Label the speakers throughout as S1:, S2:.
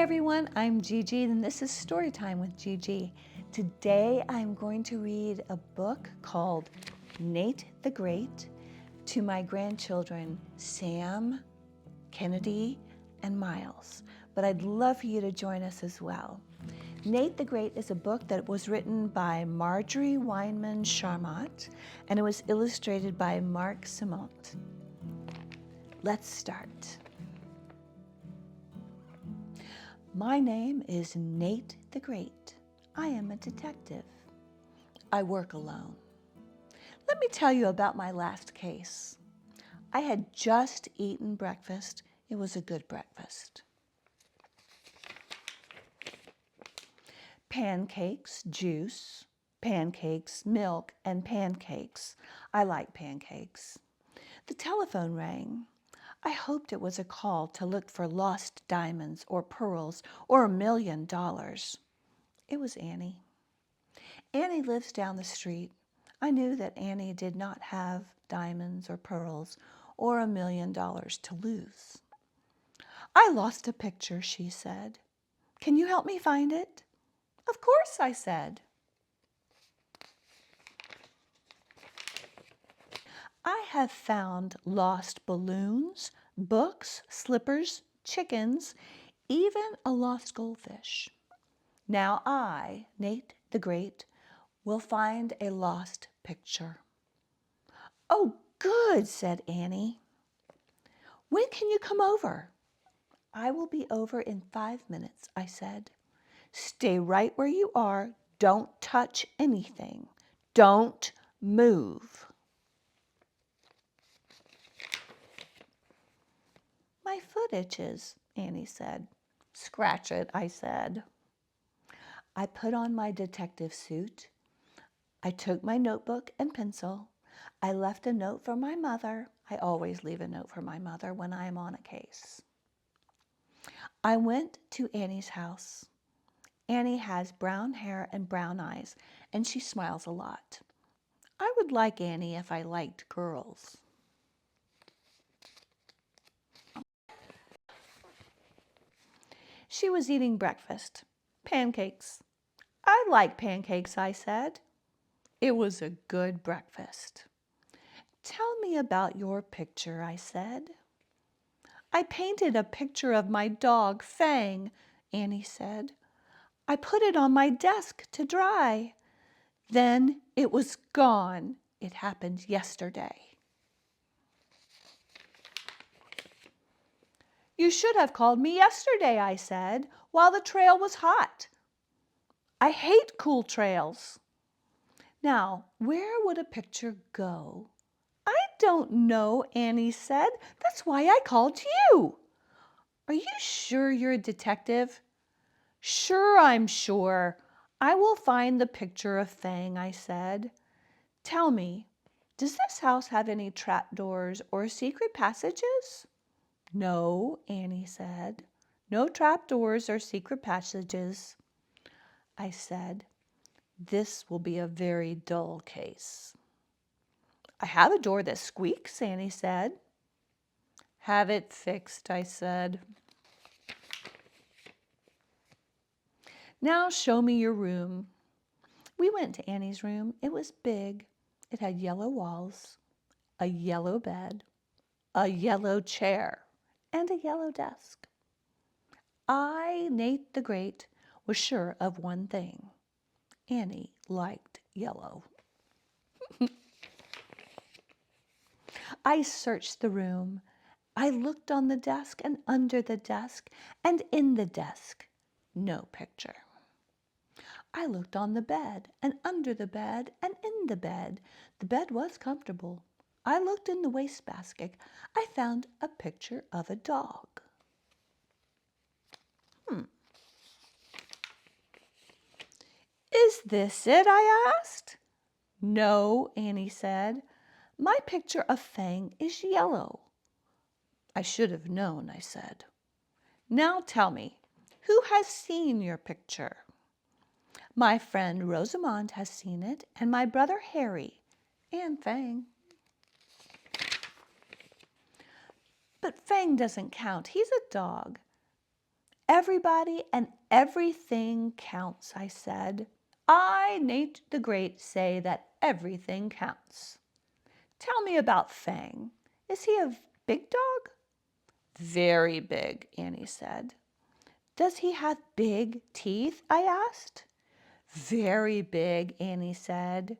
S1: everyone, I'm Gigi and this is Storytime with Gigi. Today I'm going to read a book called Nate the Great to my grandchildren Sam, Kennedy, and Miles. But I'd love for you to join us as well. Nate the Great is a book that was written by Marjorie Weinman Charmot and it was illustrated by Mark Simont. Let's start. My name is Nate the Great. I am a detective. I work alone. Let me tell you about my last case. I had just eaten breakfast. It was a good breakfast. Pancakes, juice, pancakes, milk, and pancakes. I like pancakes. The telephone rang. I hoped it was a call to look for lost diamonds or pearls or $1 million. It was Annie. Annie lives down the street. I knew that Annie did not have diamonds or pearls or $1 million to lose. I lost a picture, she said. Can you help me find it? Of course, I said. I have found lost balloons, books, slippers, chickens, even a lost goldfish. Now I, Nate the Great, will find a lost picture. Oh, good, said Annie. When can you come over? I will be over in 5 minutes, I said. Stay right where you are. Don't touch anything. Don't move. My foot itches, Annie said. Scratch it, I said. I put on my detective suit. I took my notebook and pencil. I left a note for my mother. I always leave a note for my mother when I am on a case. I went to Annie's house. Annie has brown hair and brown eyes, and she smiles a lot. I would like Annie if I liked girls. She was eating breakfast. Pancakes. I like pancakes, I said. It was a good breakfast. Tell me about your picture, I said. I painted a picture of my dog, Fang, Annie said. I put it on my desk to dry. Then it was gone. It happened yesterday. You should have called me yesterday, I said, while the trail was hot. I hate cool trails. Now, where would a picture go? I don't know, Annie said. That's why I called you. Are you sure you're a detective? Sure, I'm sure. I will find the picture of Fang, I said. Tell me, does this house have any trapdoors or secret passages? No, Annie said. No trapdoors or secret passages. I said, this will be a very dull case. I have a door that squeaks, Annie said. Have it fixed, I said. Now show me your room. We went to Annie's room. It was big. It had yellow walls, a yellow bed, a yellow chair, and a yellow desk. I, Nate the Great, was sure of one thing. Annie liked yellow. I searched the room. I looked on the desk and under the desk and in the desk. No picture. I looked on the bed and under the bed and in the bed. The bed was comfortable. I looked in the wastebasket. I found a picture of a dog. Is this it? I asked. No, Annie said. My picture of Fang is yellow. I should have known, I said. Now tell me, who has seen your picture? My friend Rosamond has seen it, and my brother Harry, and Fang. But Fang doesn't count. He's a dog. Everybody and everything counts, I said. I, Nate the Great, say that everything counts. Tell me about Fang. Is he a big dog? Very big, Annie said. Does he have big teeth? I asked. Very big, Annie said.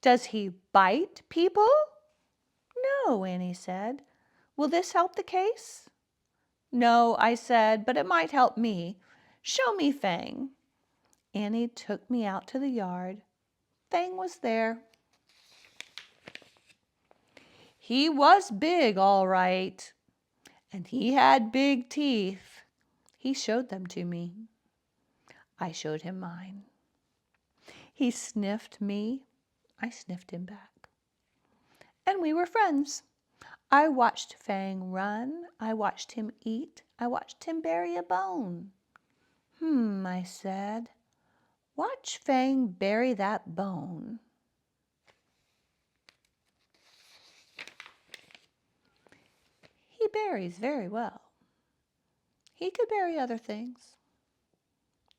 S1: Does he bite people? No, Annie said. Will this help the case? No, I said, but it might help me. Show me Fang. Annie took me out to the yard. Fang was there. He was big, all right, and he had big teeth. He showed them to me. I showed him mine. He sniffed me. I sniffed him back. And we were friends. I watched Fang run. I watched him eat. I watched him bury a bone. I said. Watch Fang bury that bone. He buries very well. He could bury other things,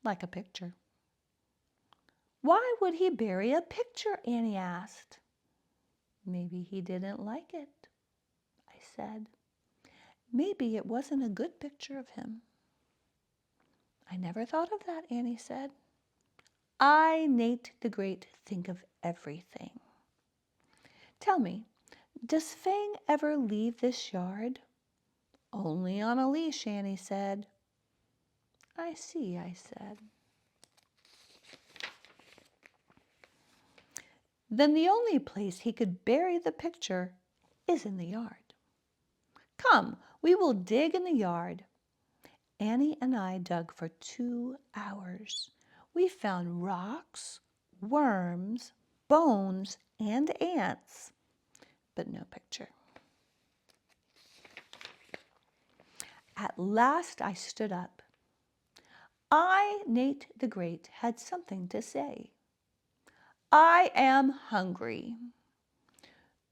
S1: like a picture. Why would he bury a picture? Annie asked. Maybe he didn't like it, I said. Maybe it wasn't a good picture of him. I never thought of that, Annie said. I, Nate the Great, think of everything. Tell me, does Fang ever leave this yard? Only on a leash, Annie said. I see, I said. Then the only place he could bury the picture is in the yard. Come, we will dig in the yard. Annie and I dug for 2 hours. We found rocks, worms, bones, and ants, but no picture. At last I stood up. I, Nate the Great, had something to say. I am hungry.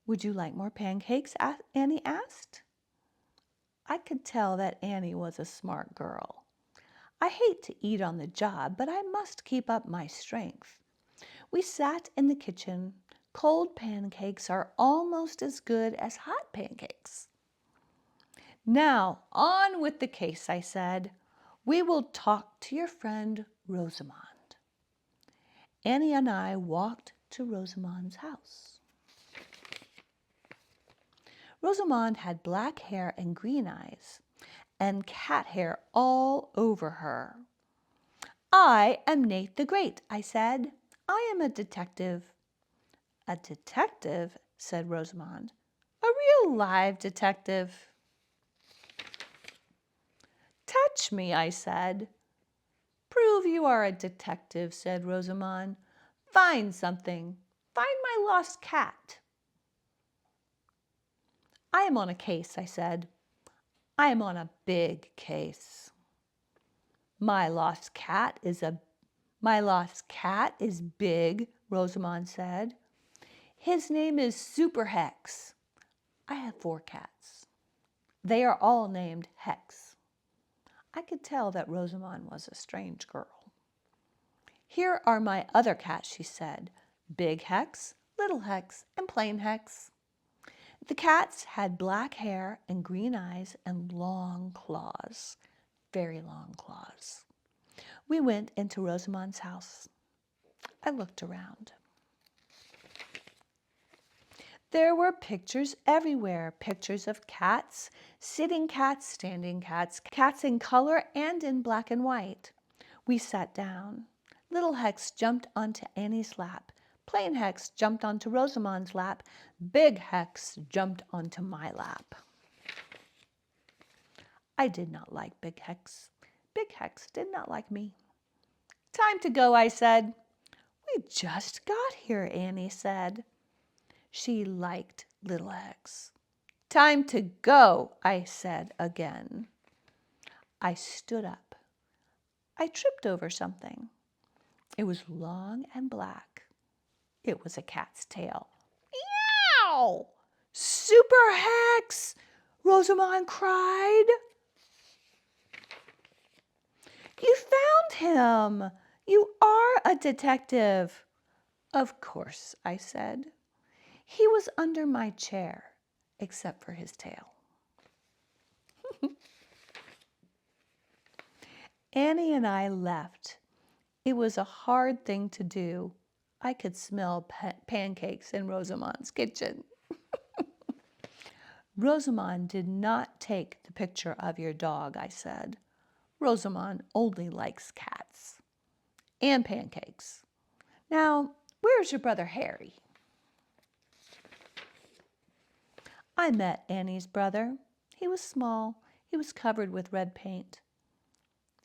S1: Would you like more pancakes? Annie asked. I could tell that Annie was a smart girl. I hate to eat on the job, but I must keep up my strength. We sat in the kitchen. Cold pancakes are almost as good as hot pancakes. Now, on with the case, I said. We will talk to your friend Rosamond. Annie and I walked to Rosamond's house. Rosamond had black hair and green eyes, and cat hair all over her. I am Nate the Great, I said. I am a detective. A detective, said Rosamond. A real live detective. Touch me, I said. Prove you are a detective, said Rosamond. Find something. Find my lost cat. I am on a case, I said. I am on a big case. My lost cat is big, Rosamond said. His name is Super Hex. I have 4 cats. They are all named Hex. I could tell that Rosamond was a strange girl. Here are my other cats, she said. Big Hex, Little Hex, and Plain Hex. The cats had black hair and green eyes and long claws, very long claws. We went into Rosamond's house. I looked around. There were pictures everywhere, pictures of cats, sitting cats, standing cats, cats in color and in black and white. We sat down. Little Hex jumped onto Annie's lap. Plain Hex jumped onto Rosamond's lap. Big Hex jumped onto my lap. I did not like Big Hex. Big Hex did not like me. Time to go, I said. We just got here, Annie said. She liked Little Hex. Time to go, I said again. I stood up. I tripped over something. It was long and black. It was a cat's tail. Meow! Super Hex! Rosamond cried. him. You are a detective." "Of course," I said. "He was under my chair, except for his tail." Annie and I left. It was a hard thing to do. I could smell pancakes in Rosamond's kitchen. "Rosamond did not take the picture of your dog," I said. "Rosamond only likes cats and pancakes. Now, where's your brother Harry?" I met Annie's brother. He was small. He was covered with red paint.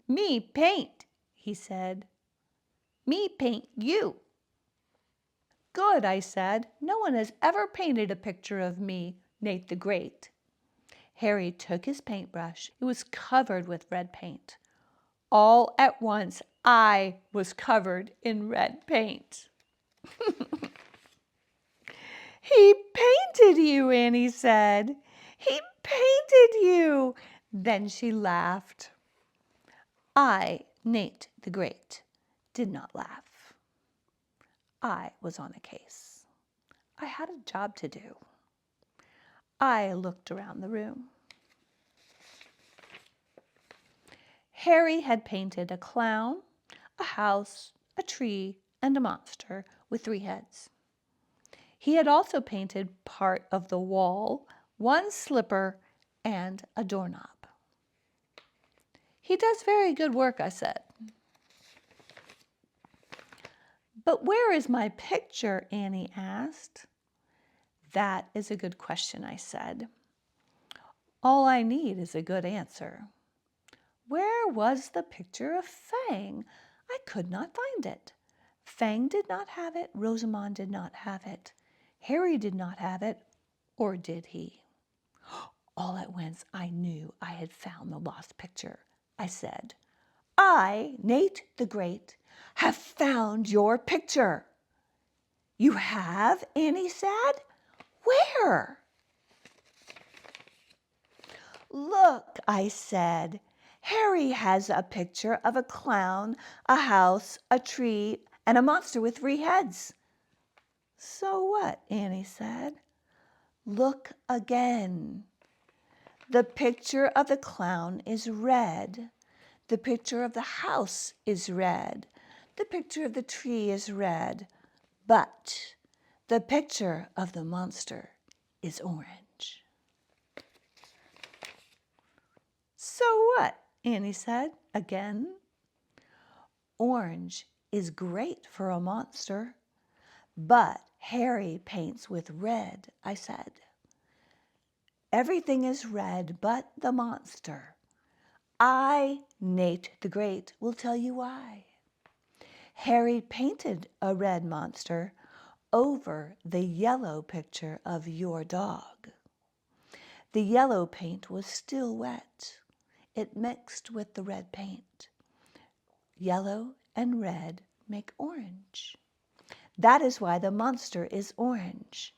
S1: "Me paint," he said. "Me paint you." "Good," I said. "No one has ever painted a picture of me, Nate the Great." Harry took his paintbrush. It was covered with red paint. All at once, I was covered in red paint. "He painted you," Annie said. "He painted you." Then she laughed. I, Nate the Great, did not laugh. I was on a case. I had a job to do. I looked around the room. Harry had painted a clown, a house, a tree, and a monster with 3 heads. He had also painted part of the wall, 1 slipper, and a doorknob. "He does very good work," I said. "But where is my picture?" Annie asked. "That is a good question," I said. "All I need is a good answer. Where was the picture of Fang? I could not find it. Fang did not have it. Rosamond did not have it. Harry did not have it, or did he?" All at once I knew I had found the lost picture. I said, "I, Nate the Great, have found your picture." "You have?" Annie said. "Where?" "Look," I said. "Harry has a picture of a clown, a house, a tree, and a monster with 3 heads." "So what?" Annie said. "Look again. The picture of the clown is red. The picture of the house is red. The picture of the tree is red. But the picture of the monster is orange." "So what?" Annie said again. "Orange is great for a monster, but Harry paints with red," I said. "Everything is red but the monster. I, Nate the Great, will tell you why. Harry painted a red monster over the yellow picture of your dog. The yellow paint was still wet. It mixed with the red paint. Yellow and red make orange. That is why the monster is orange."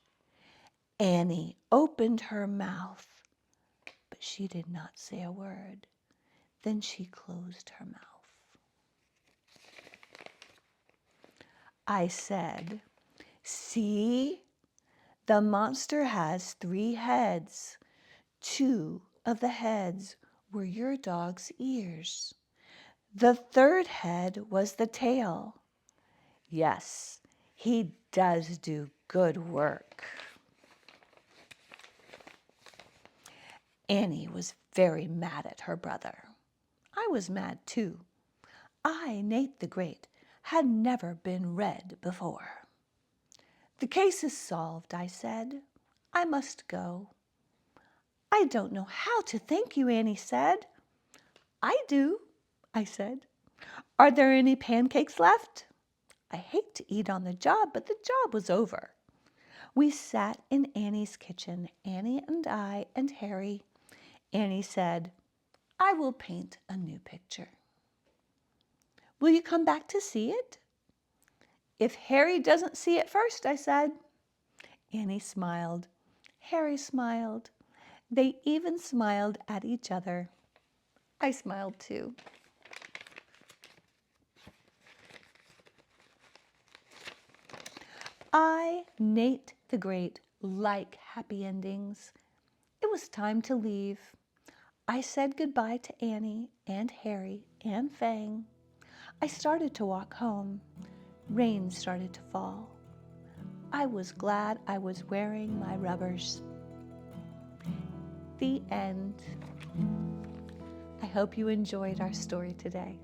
S1: Annie opened her mouth, but she did not say a word. Then she closed her mouth. I said, "See, the monster has 3 heads. 2 of the heads were your dog's ears. The 3rd head was the tail. Yes, he does do good work." Annie was very mad at her brother. I was mad too. I, Nate the Great, had never been read before. "The case is solved," I said. "I must go." "I don't know how to thank you," Annie said. "I do," I said. "Are there any pancakes left?" I hate to eat on the job, but the job was over. We sat in Annie's kitchen, Annie and I and Harry. Annie said, "I will paint a new picture." "Will you come back to see it?" "If Harry doesn't see it first," I said. Annie smiled. Harry smiled. They even smiled at each other. I smiled too. I, Nate the Great, like happy endings. It was time to leave. I said goodbye to Annie and Harry and Fang. I started to walk home. Rain started to fall. I was glad I was wearing my rubbers. The end. I hope you enjoyed our story today.